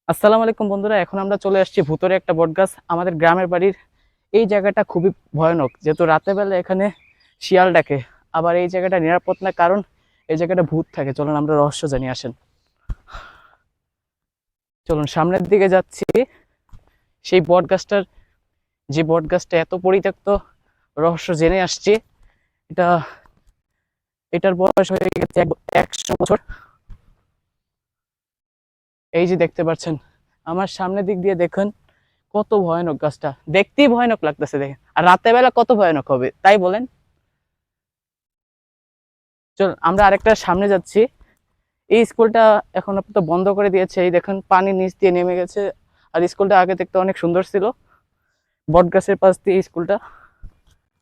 আসসালামু আলাইকুম বন্ধুরা, এখন আমরা চলে আসছি ভুতরে একটা বটগাছ। আমাদের গ্রামের বাড়ির এই জায়গাটা খুবই ভয়ানক, যেহেতু রাতের বেলা এখানে শিয়াল ডাকে। আবার এই জায়গাটা নিরাপদ না, কারণ এই জায়গাটা ভূত থাকে। চলুন আমরা রহস্য জানি, আসেন। চলুন সামনের দিকে যাচ্ছি। সেই বটগাছটার, যে বটগাছটা এত পরিত্যক্ত, রহস্য জেনে আসছি। এটা এটার বয়স হয়ে গেছে 100 বছর। এই যে দেখতে পাচ্ছেন, আমার সামনের দিক দিয়ে দেখুন, কত ভয়ানক গাছটা। দেখতেই ভয়ানক লাগতেছে দেখে, আর রাতের বেলা কত ভয়ানক হবে তাই বলেন। চল আমরা আরেকটা সামনে যাচ্ছি। এই স্কুলটা এখন আপাতত বন্ধ করে দিয়েছে, এই দেখুন পানি নিচ দিয়ে নেমে গেছে। আর স্কুলটা আগে দেখতে অনেক সুন্দর ছিল। বট গাছের পাশ দিয়ে এই স্কুলটা,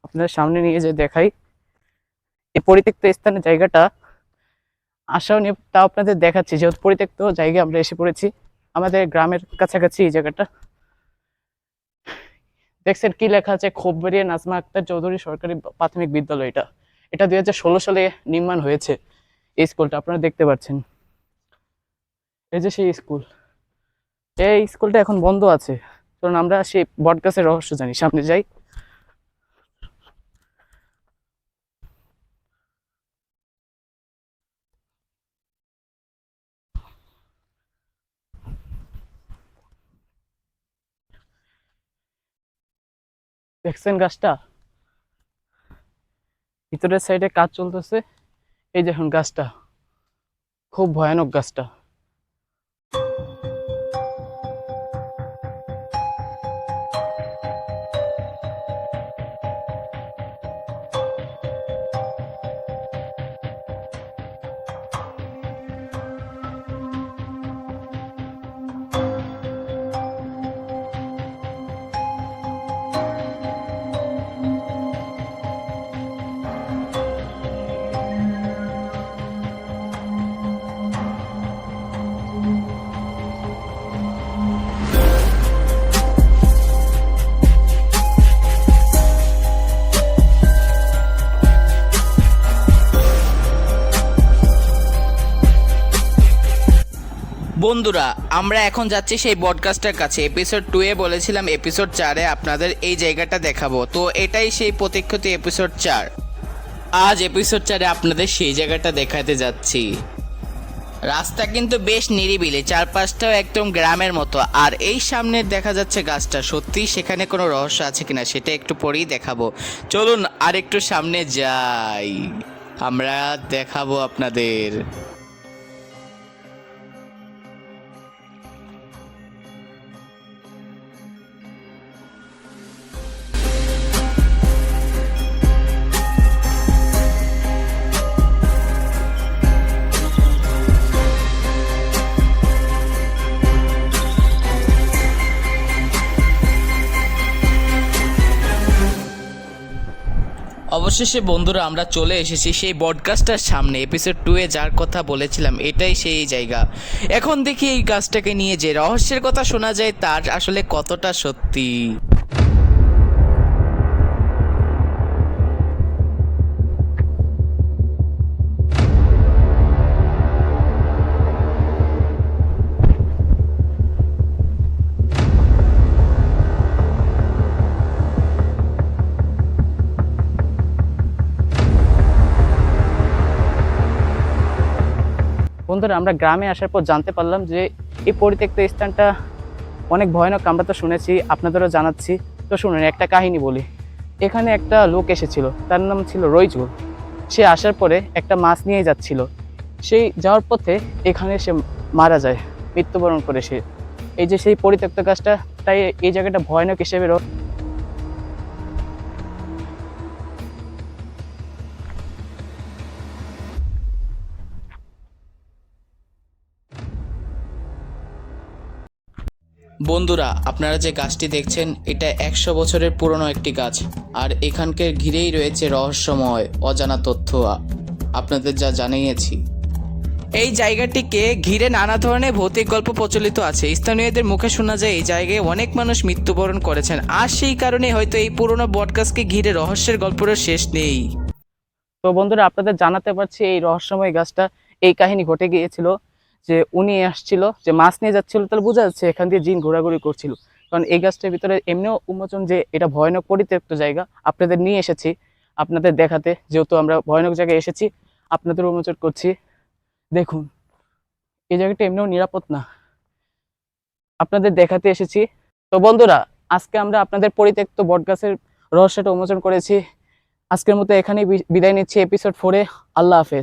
আপনাদের সামনে নিয়ে যে দেখাই। এই পরিত্যক্ত স্থানের জায়গাটা আসাও নিয়ে তাও আপনাদের দেখাচ্ছি, যেহেতু পরিত্যক্ত জায়গায় আমরা এসে পড়েছি। আমাদের গ্রামের কাছাকাছি এই জায়গাটা। দেখছেন কি লেখা আছে? খোপবাড়িয়া নাজমা আক্তার চৌধুরী সরকারি প্রাথমিক বিদ্যালয়। এটা এটা 2016 সালে নির্মাণ হয়েছে। এই স্কুলটা আপনারা দেখতে পাচ্ছেন, এই যে সেই স্কুল। এই স্কুলটা এখন বন্ধ আছে। চলুন আমরা সেই বটগাছের রহস্য জানি, সামনে যাই। দেখছেন গাছটা? ভিতরের সাইডে কাজ চলতেছে। এই দেখুন গাছটা, খুব ভয়ানক গাছটা। বন্ধুরা, আমরা এখন যাচ্ছি সেই বডকাস্টের কাছে। এপিসোড 2 এ বলেছিলাম এপিসোড 4 এ আপনাদের এই জায়গাটা দেখাবো, তো এটাই সেই প্রতীক্ষিত এপিসোড 4। আজ এপিসোড 4 এ আপনাদের সেই জায়গাটা দেখাতে যাচ্ছি। রাস্তা কিন্তু বেশ নিরিবিলি, চারপাশটাও একদম গ্রামের মতো। আর এই সামনে দেখা যাচ্ছে গাছটা, সত্যিই সেখানে কোনো রহস্য আছে কিনা সেটা একটু পরেই দেখাবো। চলুন আর একটু সামনে যাই, আমরা দেখাবো আপনাদের। অবশেষে বন্ধুরা আমরা চলে এসেছি সেই বটগাছটার সামনে। এপিসোড 2 এ যার কথা বলেছিলাম এটাই সেই জায়গা। এখন দেখি এই গাছটাকে নিয়ে যে রহস্যের কথা শোনা যায় তার আসলে কতটা সত্যি। বন্ধুরা, আমরা গ্রামে আসার পর জানতে পারলাম যে এই পরিত্যক্ত স্থানটা অনেক ভয়ানক। আমরা তো শুনেছি, আপনাদেরও জানাচ্ছি। তো শুনুন একটা কাহিনী বলি। এখানে একটা লোক এসেছিল, তার নাম ছিল রইজুল। সে আসার পরে একটা মাছ নিয়ে যাচ্ছিল। সেই যাওয়ার পথে এখানে সে মারা যায়, মৃত্যুবরণ করে সে। এই যে সেই পরিত্যক্ত গাছটা, তাই এই জায়গাটা ভয়ানক হিসেবে। বন্ধুরা, আপনারা যে গাছটি দেখছেন এটা 100 বছরের পুরনো একটি গাছ। আর এখানকার ঘিরেই রয়েছে রহস্যময় অজানা তথ্য আপনাদের যা জানিয়েছি। এই জায়গাটিকে ঘিরে নানা ধরনের ভৌতিক গল্প প্রচলিত আছে। স্থানীয়দের মুখে শোনা যায় এই জায়গায় অনেক মানুষ মৃত্যুবরণ করেছেন, আর সেই কারণে হয়তো এই পুরনো বটগাছকে ঘিরে রহস্যের গল্পের শেষ নেই। তো বন্ধুরা, আপনাদের জানাতে পারছি এই রহস্যময় গাছটা, এই কাহিনী ঘটে গিয়েছিল যে উনি আসছিল, যে মাছ নিয়ে যাচ্ছিল, তাহলে বোঝা যাচ্ছে এখান দিয়ে জিন ঘোরাঘুরি করছিল। কারণ এই গাছটার ভিতরে এমনিও উন্মোচন যে এটা ভয়ানক পরিত্যক্ত জায়গা, আপনাদের নিয়ে এসেছি আপনাদের দেখাতে, যেহেতু আমরা ভয়ানক জায়গায় এসেছি আপনাদের উন্মোচন করছি। দেখুন এই জায়গাটা এমনিও নিরাপদ না, আপনাদের দেখাতে এসেছি। তো বন্ধুরা, আজকে আমরা আপনাদের পরিত্যক্ত বটগাছের রহস্যটা উন্মোচন করেছি। আজকের মতো এখানেই বিদায় নিচ্ছি এপিসোড 4-এ। আল্লাহ হাফেজ।